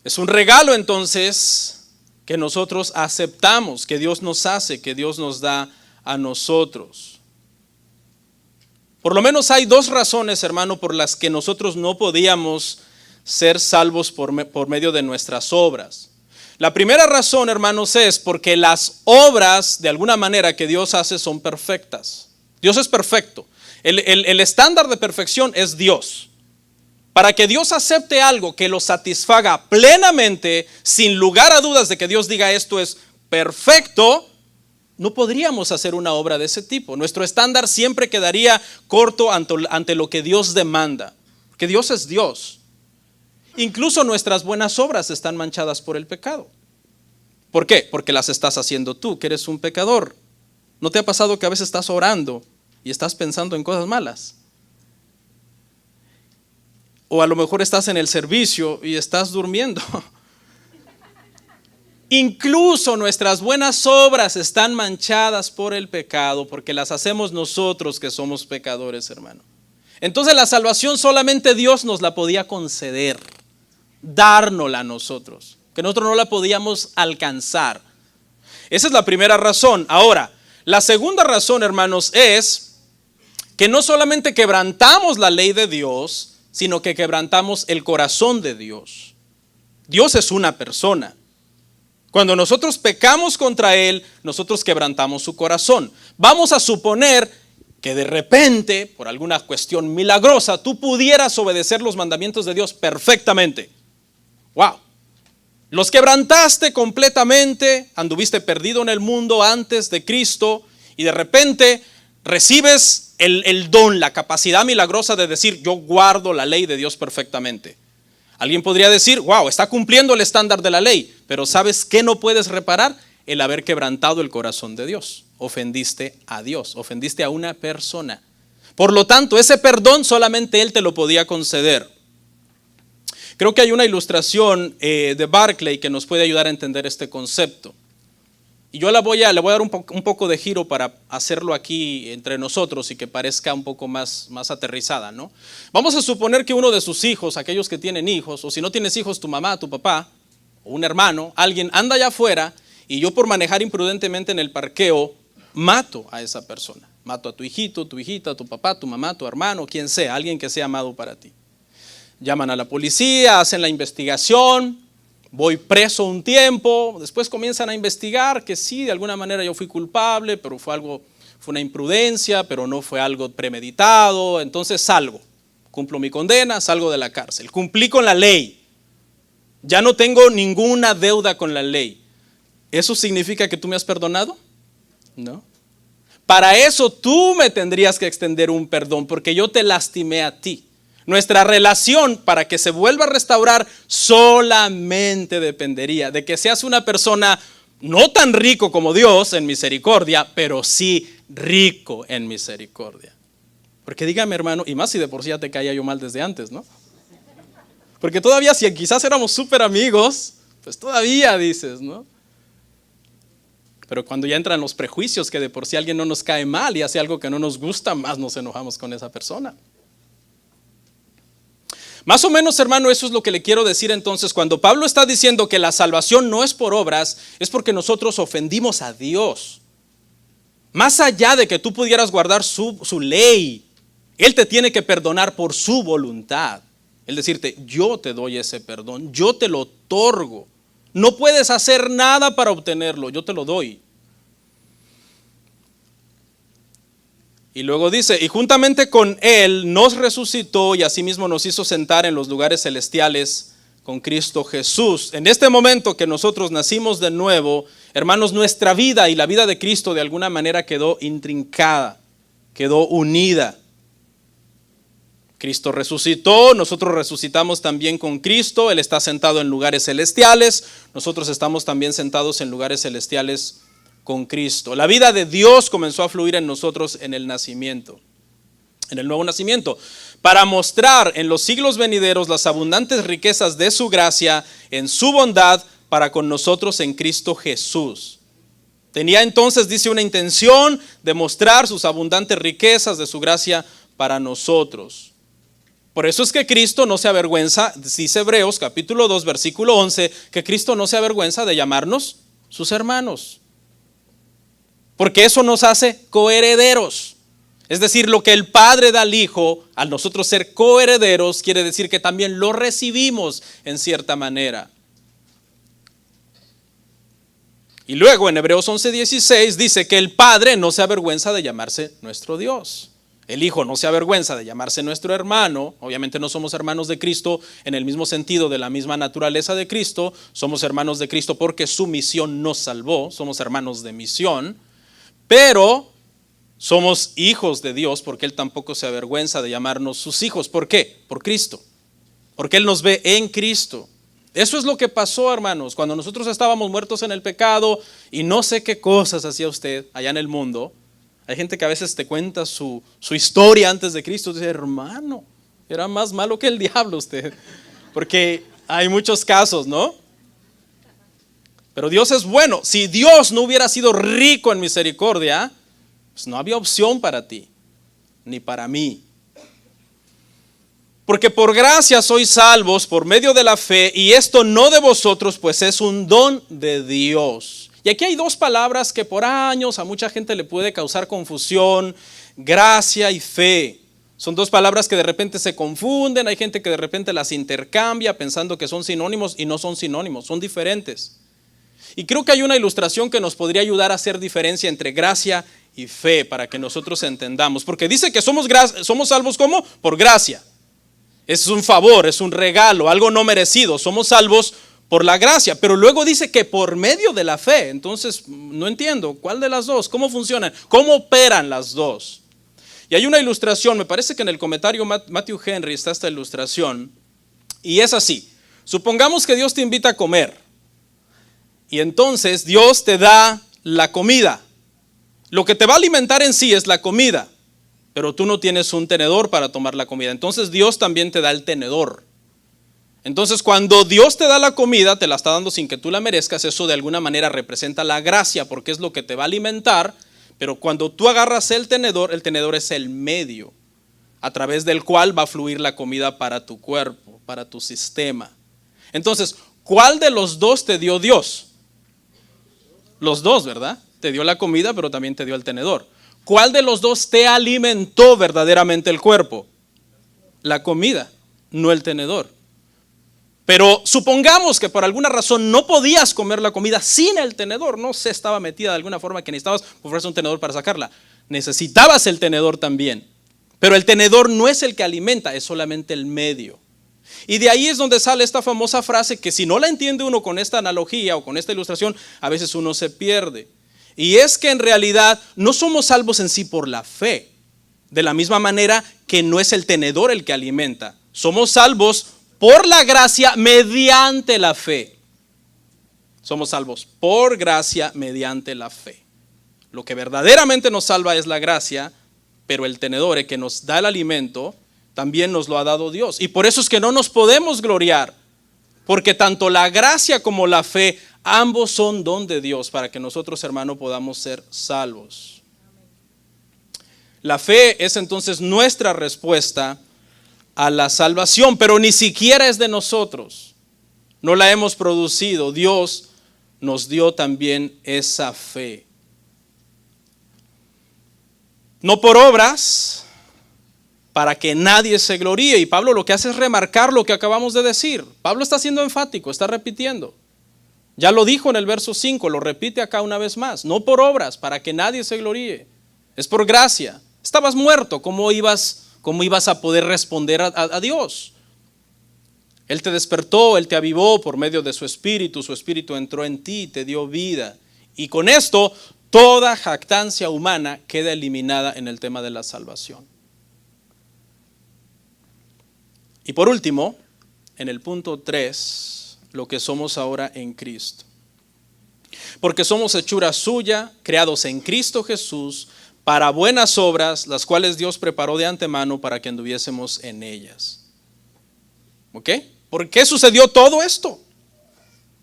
Es un regalo entonces que nosotros aceptamos, que Dios nos hace, que Dios nos da a nosotros. Por lo menos hay dos razones, hermano, por las que nosotros no podíamos ser salvos por medio de nuestras obras. La primera razón, hermanos, es porque las obras, de alguna manera, que Dios hace son perfectas. Dios es perfecto. El estándar de perfección es Dios. Para que Dios acepte algo que lo satisfaga plenamente, sin lugar a dudas de que Dios diga esto es perfecto, no podríamos hacer una obra de ese tipo. Nuestro estándar siempre quedaría corto ante lo que Dios demanda. Porque Dios es Dios. Incluso nuestras buenas obras están manchadas por el pecado. ¿Por qué? Porque las estás haciendo tú, que eres un pecador. ¿No te ha pasado que a veces estás orando y estás pensando en cosas malas? O a lo mejor estás en el servicio y estás durmiendo. Incluso nuestras buenas obras están manchadas por el pecado porque las hacemos nosotros que somos pecadores, hermano. Entonces la salvación solamente Dios nos la podía conceder, dárnosla a nosotros, que nosotros no la podíamos alcanzar. Esa es la primera razón. Ahora, la segunda razón, hermanos, es que no solamente quebrantamos la ley de Dios, sino que quebrantamos el corazón de Dios. Dios es una persona. Cuando nosotros pecamos contra Él, nosotros quebrantamos su corazón. Vamos a suponer que de repente, por alguna cuestión milagrosa, tú pudieras obedecer los mandamientos de Dios perfectamente. ¡Wow! Los quebrantaste completamente, anduviste perdido en el mundo antes de Cristo y de repente recibes el don, la capacidad milagrosa de decir, yo guardo la ley de Dios perfectamente. Alguien podría decir, wow, está cumpliendo el estándar de la ley, pero ¿sabes qué no puedes reparar? El haber quebrantado el corazón de Dios. Ofendiste a Dios, ofendiste a una persona. Por lo tanto, ese perdón solamente Él te lo podía conceder. Creo que hay una ilustración de Barclay que nos puede ayudar a entender este concepto. Y yo le voy a dar un poco de giro para hacerlo aquí entre nosotros y que parezca un poco más aterrizada, ¿no? Vamos a suponer que uno de sus hijos, aquellos que tienen hijos, o si no tienes hijos, tu mamá, tu papá, o un hermano, alguien anda allá afuera y yo por manejar imprudentemente en el parqueo, mato a esa persona. Mato a tu hijito, tu hijita, tu papá, tu mamá, tu hermano, quien sea, alguien que sea amado para ti. Llaman a la policía, hacen la investigación. Voy preso un tiempo, después comienzan a investigar que sí, de alguna manera yo fui culpable, pero fue una imprudencia, pero no fue algo premeditado, entonces salgo, cumplo mi condena, salgo de la cárcel, cumplí con la ley, ya no tengo ninguna deuda con la ley. ¿Eso significa que tú me has perdonado? No. Para eso tú me tendrías que extender un perdón, porque yo te lastimé a ti. Nuestra relación, para que se vuelva a restaurar, solamente dependería de que seas una persona no tan rico como Dios en misericordia, pero sí rico en misericordia. Porque dígame, hermano, y más si de por sí ya te caía yo mal desde antes, ¿no? Porque todavía si quizás éramos súper amigos, pues todavía dices, ¿no? Pero cuando ya entran los prejuicios, que de por sí alguien no nos cae mal y hace algo que no nos gusta, más nos enojamos con esa persona. Más o menos, hermano, eso es lo que le quiero decir entonces. Cuando Pablo está diciendo que la salvación no es por obras, es porque nosotros ofendimos a Dios. Más allá de que tú pudieras guardar su ley, Él te tiene que perdonar por su voluntad. Él decirte, yo te doy ese perdón, yo te lo otorgo. No puedes hacer nada para obtenerlo, yo te lo doy. Y luego dice, y juntamente con Él nos resucitó y asimismo nos hizo sentar en los lugares celestiales con Cristo Jesús. En este momento que nosotros nacimos de nuevo, hermanos, nuestra vida y la vida de Cristo de alguna manera quedó intrincada, quedó unida. Cristo resucitó, nosotros resucitamos también con Cristo, Él está sentado en lugares celestiales, nosotros estamos también sentados en lugares celestiales con Cristo. La vida de Dios comenzó a fluir en nosotros en el nacimiento, en el nuevo nacimiento, para mostrar en los siglos venideros las abundantes riquezas de su gracia en su bondad para con nosotros en Cristo Jesús. Tenía entonces, dice, una intención de mostrar sus abundantes riquezas de su gracia para nosotros. Por eso es que Cristo no se avergüenza, dice Hebreos capítulo 2 versículo 11, que Cristo no se avergüenza de llamarnos sus hermanos. Porque eso nos hace coherederos. Es decir, lo que el Padre da al Hijo, al nosotros ser coherederos, quiere decir que también lo recibimos en cierta manera. Y luego en Hebreos 11:16 dice que el Padre no se avergüenza de llamarse nuestro Dios. El Hijo no se avergüenza de llamarse nuestro hermano. Obviamente no somos hermanos de Cristo en el mismo sentido, de la misma naturaleza de Cristo. Somos hermanos de Cristo porque su misión nos salvó. Somos hermanos de misión. Pero somos hijos de Dios porque Él tampoco se avergüenza de llamarnos sus hijos. ¿Por qué? Por Cristo. Porque Él nos ve en Cristo. Eso es lo que pasó, hermanos, cuando nosotros estábamos muertos en el pecado y no sé qué cosas hacía usted allá en el mundo. Hay gente que a veces te cuenta su historia antes de Cristo. Dice, hermano, era más malo que el diablo usted. Porque hay muchos casos, ¿no? Pero Dios es bueno. Si Dios no hubiera sido rico en misericordia, pues no había opción para ti, ni para mí. Porque por gracia sois salvos por medio de la fe, y esto no de vosotros, pues es un don de Dios. Y aquí hay dos palabras que por años a mucha gente le puede causar confusión: gracia y fe. Son dos palabras que de repente se confunden, hay gente que de repente las intercambia pensando que son sinónimos y no son sinónimos, son diferentes. Y creo que hay una ilustración que nos podría ayudar a hacer diferencia entre gracia y fe para que nosotros entendamos. Porque dice que somos salvos ¿cómo? Por gracia. Es un favor, es un regalo, algo no merecido. Somos salvos por la gracia. Pero luego dice que por medio de la fe. Entonces no entiendo, ¿cuál de las dos? ¿Cómo funcionan? ¿Cómo operan las dos? Y hay una ilustración, me parece que en el comentario Matthew Henry está esta ilustración. Y es así. Supongamos que Dios te invita a comer. Y entonces Dios te da la comida. Lo que te va a alimentar en sí es la comida, pero tú no tienes un tenedor para tomar la comida. Entonces Dios también te da el tenedor. Entonces, cuando Dios te da la comida, te la está dando sin que tú la merezcas, eso de alguna manera representa la gracia, porque es lo que te va a alimentar. Pero cuando tú agarras el tenedor es el medio a través del cual va a fluir la comida para tu cuerpo, para tu sistema. Entonces, ¿cuál de los dos te dio Dios? Los dos, ¿verdad? Te dio la comida, pero también te dio el tenedor. ¿Cuál de los dos te alimentó verdaderamente el cuerpo? La comida, no el tenedor. Pero supongamos que por alguna razón no podías comer la comida sin el tenedor. No sé, estaba metida de alguna forma que necesitabas ofrecer un tenedor para sacarla. Necesitabas el tenedor también. Pero el tenedor no es el que alimenta, es solamente el medio. Y de ahí es donde sale esta famosa frase que si no la entiende uno con esta analogía o con esta ilustración, a veces uno se pierde. Y es que en realidad no somos salvos en sí por la fe. De la misma manera que no es el tenedor el que alimenta. Somos salvos por la gracia mediante la fe. Somos salvos por gracia mediante la fe. Lo que verdaderamente nos salva es la gracia, pero el tenedor, el que nos da el alimento, también nos lo ha dado Dios. Y por eso es que no nos podemos gloriar, porque tanto la gracia como la fe, ambos son don de Dios para que nosotros, hermano, podamos ser salvos. La fe es entonces nuestra respuesta a la salvación, pero ni siquiera es de nosotros. No la hemos producido. Dios nos dio también esa fe. No por obras, para que nadie se gloríe. Y Pablo lo que hace es remarcar lo que acabamos de decir. Pablo está siendo enfático, está repitiendo. Ya lo dijo en el verso 5, lo repite acá una vez más. No por obras, para que nadie se gloríe. Es por gracia. Estabas muerto, ¿cómo ibas a poder responder a Dios? Él te despertó, Él te avivó por medio de su espíritu entró en ti, te dio vida. Y con esto, toda jactancia humana queda eliminada en el tema de la salvación. Y por último, en el punto 3, lo que somos ahora en Cristo. Porque somos hechura suya, creados en Cristo Jesús, para buenas obras, las cuales Dios preparó de antemano para que anduviésemos en ellas. ¿Ok? ¿Por qué sucedió todo esto?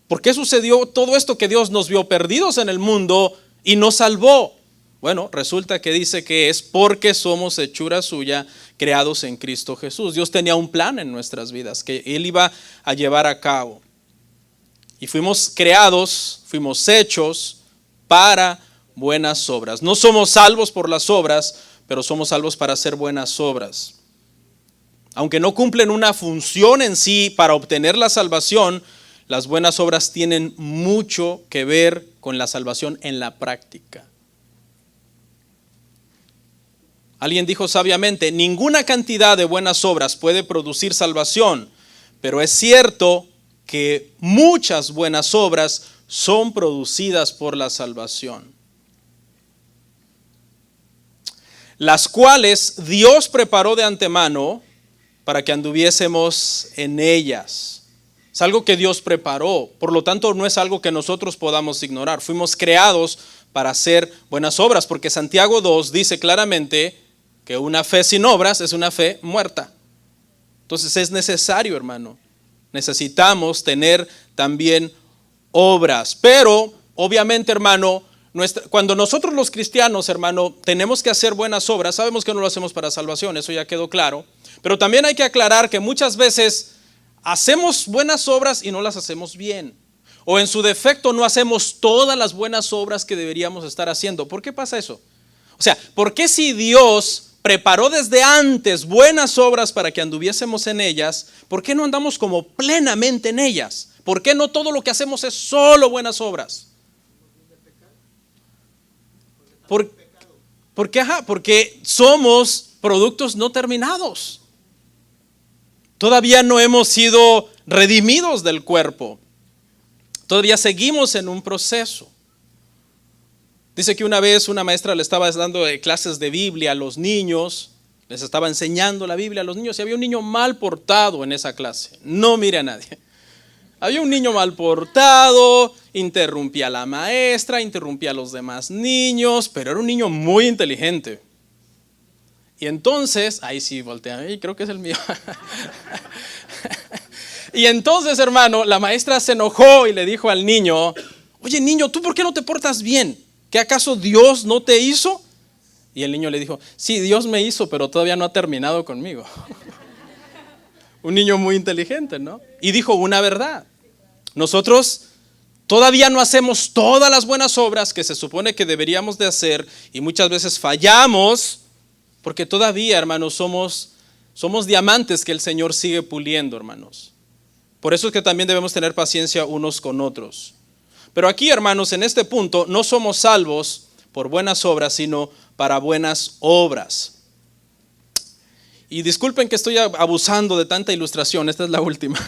¿Por qué sucedió todo esto que Dios nos vio perdidos en el mundo y nos salvó? Bueno, resulta que dice que es porque somos hechura suya, creados en Cristo Jesús. Dios tenía un plan en nuestras vidas que Él iba a llevar a cabo. Y fuimos creados, fuimos hechos para buenas obras. No somos salvos por las obras, pero somos salvos para hacer buenas obras. Aunque no cumplen una función en sí para obtener la salvación, las buenas obras tienen mucho que ver con la salvación en la práctica. Alguien dijo sabiamente, ninguna cantidad de buenas obras puede producir salvación, pero es cierto que muchas buenas obras son producidas por la salvación, las cuales Dios preparó de antemano para que anduviésemos en ellas. Es algo que Dios preparó, por lo tanto no es algo que nosotros podamos ignorar. Fuimos creados para hacer buenas obras, porque Santiago 2 dice claramente que una fe sin obras es una fe muerta. Entonces es necesario, hermano, necesitamos tener también obras, pero obviamente, hermano, cuando nosotros los cristianos, hermano, tenemos que hacer buenas obras, sabemos que no lo hacemos para salvación, eso ya quedó claro, pero también hay que aclarar que muchas veces hacemos buenas obras y no las hacemos bien, o en su defecto no hacemos todas las buenas obras que deberíamos estar haciendo. ¿Por qué pasa eso? O sea, ¿por qué si Dios preparó desde antes buenas obras para que anduviésemos en ellas, por qué no andamos como plenamente en ellas? ¿Por qué no todo lo que hacemos es solo buenas obras? Porque somos productos no terminados. Todavía no hemos sido redimidos del cuerpo. Todavía seguimos en un proceso. Dice que una vez una maestra le estaba dando clases de Biblia a los niños, les estaba enseñando la Biblia a los niños y había un niño mal portado en esa clase. No mire a nadie. Había un niño mal portado, interrumpía a la maestra, interrumpía a los demás niños, pero era un niño muy inteligente. Y entonces, ahí sí voltea, creo que es el mío. Y entonces, hermano, la maestra se enojó y le dijo al niño: oye, niño, ¿tú por qué no te portas bien? ¿Qué acaso Dios no te hizo? Y el niño le dijo: sí, Dios me hizo, pero todavía no ha terminado conmigo. Un niño muy inteligente, ¿no? Y dijo una verdad: nosotros todavía no hacemos todas las buenas obras que se supone que deberíamos de hacer, y muchas veces fallamos porque todavía, hermanos, somos diamantes que el Señor sigue puliendo, hermanos. Por eso es que también debemos tener paciencia unos con otros. Pero aquí, hermanos, en este punto no somos salvos por buenas obras, sino para buenas obras. Y disculpen que estoy abusando de tanta ilustración, esta es la última.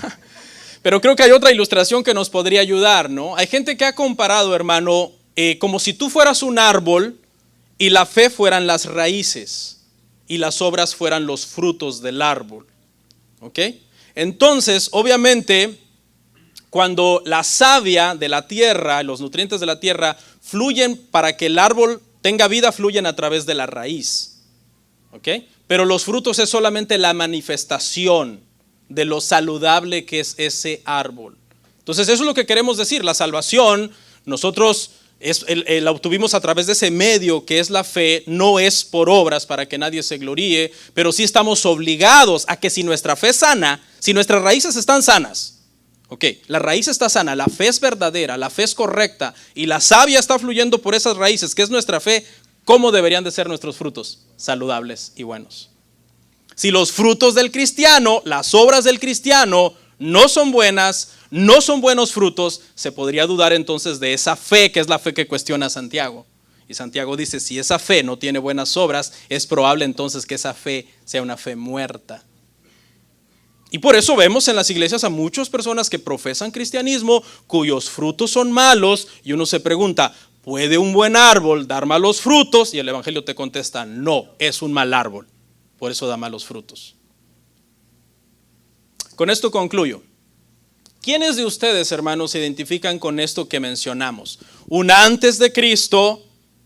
Pero creo que hay otra ilustración que nos podría ayudar, ¿no? Hay gente que ha comparado, hermano, como si tú fueras un árbol y la fe fueran las raíces y las obras fueran los frutos del árbol. ¿Ok? Entonces, obviamente, cuando la savia de la tierra, los nutrientes de la tierra fluyen para que el árbol tenga vida, fluyen a través de la raíz. ¿Ok? Pero los frutos es solamente la manifestación de lo saludable que es ese árbol. Entonces eso es lo que queremos decir. La salvación nosotros la obtuvimos a través de ese medio que es la fe. No es por obras para que nadie se gloríe, pero sí estamos obligados a que si nuestra fe es sana, si nuestras raíces están sanas, ok, la raíz está sana, la fe es verdadera, la fe es correcta y la savia está fluyendo por esas raíces que es nuestra fe, ¿cómo deberían de ser nuestros frutos? Saludables y buenos. Si los frutos del cristiano, las obras del cristiano no son buenas, no son buenos frutos, se podría dudar entonces de esa fe, que es la fe que cuestiona Santiago. Y Santiago dice: si esa fe no tiene buenas obras, es probable entonces que esa fe sea una fe muerta. Y por eso vemos en las iglesias a muchas personas que profesan cristianismo, cuyos frutos son malos, y uno se pregunta: ¿puede un buen árbol dar malos frutos? Y el evangelio te contesta: no, es un mal árbol. Por eso da malos frutos. Con esto concluyo. ¿Quiénes de ustedes, hermanos, se identifican con esto que mencionamos? Un antes de Cristo.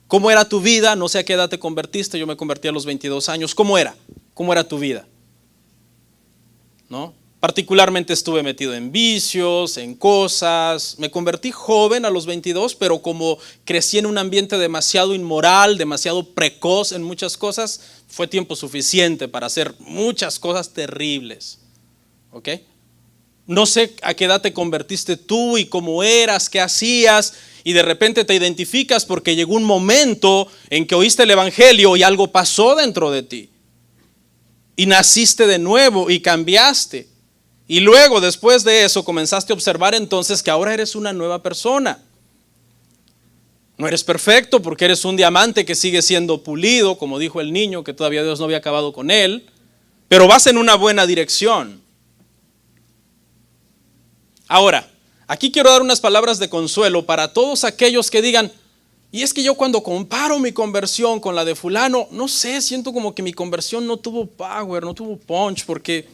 ¿Cómo era tu vida? No sé a qué edad te convertiste. Yo me convertí a los 22 años. ¿Cómo era? ¿Cómo era tu vida? ¿No? Particularmente estuve metido en vicios, en cosas. Me convertí joven a los 22, pero como crecí en un ambiente demasiado inmoral, demasiado precoz en muchas cosas, fue tiempo suficiente para hacer muchas cosas terribles. ¿Ok? No sé a qué edad te convertiste tú y cómo eras, qué hacías, y de repente te identificas porque llegó un momento en que oíste el evangelio y algo pasó dentro de ti. Y naciste de nuevo y cambiaste. Y luego, después de eso, comenzaste a observar entonces que ahora eres una nueva persona. No eres perfecto porque eres un diamante que sigue siendo pulido, como dijo el niño, que todavía Dios no había acabado con él, pero vas en una buena dirección. Ahora, aquí quiero dar unas palabras de consuelo para todos aquellos que digan: y es que yo cuando comparo mi conversión con la de fulano, no sé, siento como que mi conversión no tuvo power, no tuvo punch, porque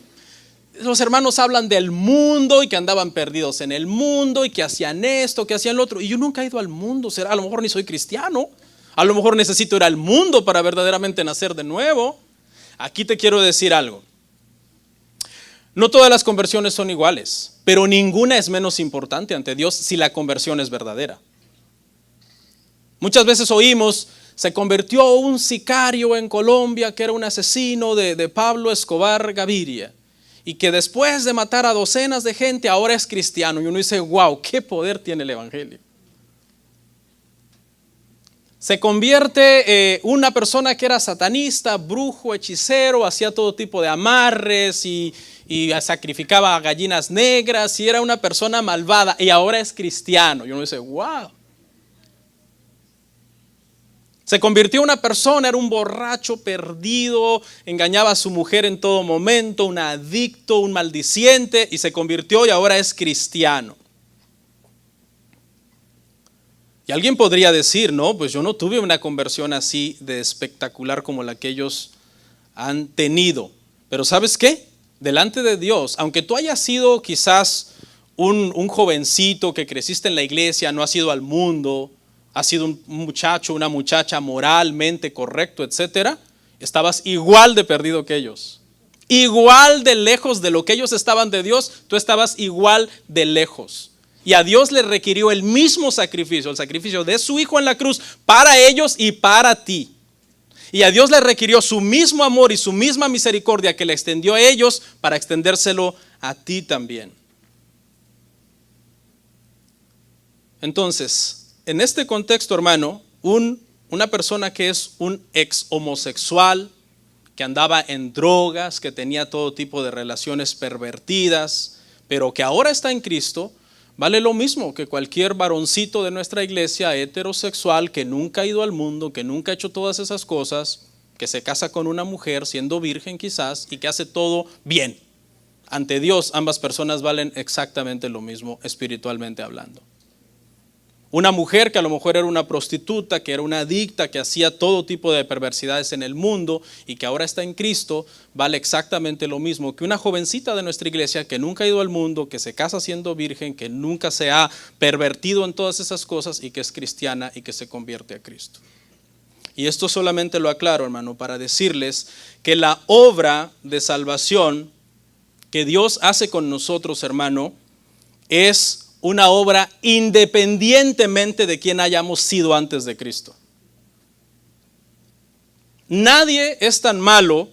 los hermanos hablan del mundo y que andaban perdidos en el mundo y que hacían esto, que hacían lo otro. Y yo nunca he ido al mundo. A lo mejor ni soy cristiano. A lo mejor necesito ir al mundo para verdaderamente nacer de nuevo. Aquí te quiero decir algo. No todas las conversiones son iguales, pero ninguna es menos importante ante Dios si la conversión es verdadera. Muchas veces oímos: se convirtió un sicario en Colombia que era un asesino de Pablo Escobar Gaviria, y que después de matar a docenas de gente ahora es cristiano. Y uno dice: wow, qué poder tiene el evangelio. Se convierte una persona que era satanista, brujo, hechicero, hacía todo tipo de amarres y sacrificaba gallinas negras y era una persona malvada, y ahora es cristiano. Y uno dice: wow. Se convirtió en una persona, era un borracho perdido, engañaba a su mujer en todo momento, un adicto, un maldiciente, y se convirtió y ahora es cristiano. Y alguien podría decir: no, pues yo no tuve una conversión así de espectacular como la que ellos han tenido. Pero ¿sabes qué? Delante de Dios, aunque tú hayas sido quizás un jovencito que creciste en la iglesia, no has ido al mundo, has sido un muchacho, una muchacha moralmente correcto, etcétera, estabas igual de perdido que ellos. igual de lejos de lo que ellos estaban de Dios, tú estabas igual de lejos. Y a Dios le requirió el mismo sacrificio, el sacrificio de su Hijo en la cruz para ellos y para ti. Y a Dios le requirió su mismo amor y su misma misericordia que le extendió a ellos para extendérselo a ti también. Entonces, en este contexto, hermano, una persona que es un ex homosexual, que andaba en drogas, que tenía todo tipo de relaciones pervertidas, pero que ahora está en Cristo, vale lo mismo que cualquier varoncito de nuestra iglesia heterosexual que nunca ha ido al mundo, que nunca ha hecho todas esas cosas, que se casa con una mujer siendo virgen quizás y que hace todo bien. Ante Dios ambas personas valen exactamente lo mismo espiritualmente hablando. Una mujer que a lo mejor era una prostituta, que era una adicta, que hacía todo tipo de perversidades en el mundo y que ahora está en Cristo, vale exactamente lo mismo que una jovencita de nuestra iglesia que nunca ha ido al mundo, que se casa siendo virgen, que nunca se ha pervertido en todas esas cosas y que es cristiana y que se convierte a Cristo. Y esto solamente lo aclaro, hermano, para decirles que la obra de salvación que Dios hace con nosotros, hermano, es una obra independientemente de quién hayamos sido antes de Cristo. Nadie es tan malo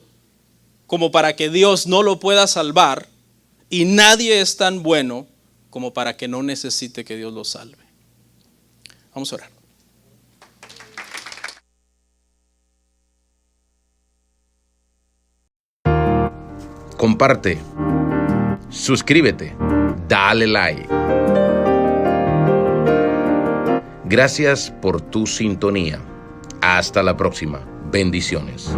como para que Dios no lo pueda salvar, y nadie es tan bueno como para que no necesite que Dios lo salve. Vamos a orar. Comparte, suscríbete, dale like. Gracias por tu sintonía. Hasta la próxima. Bendiciones.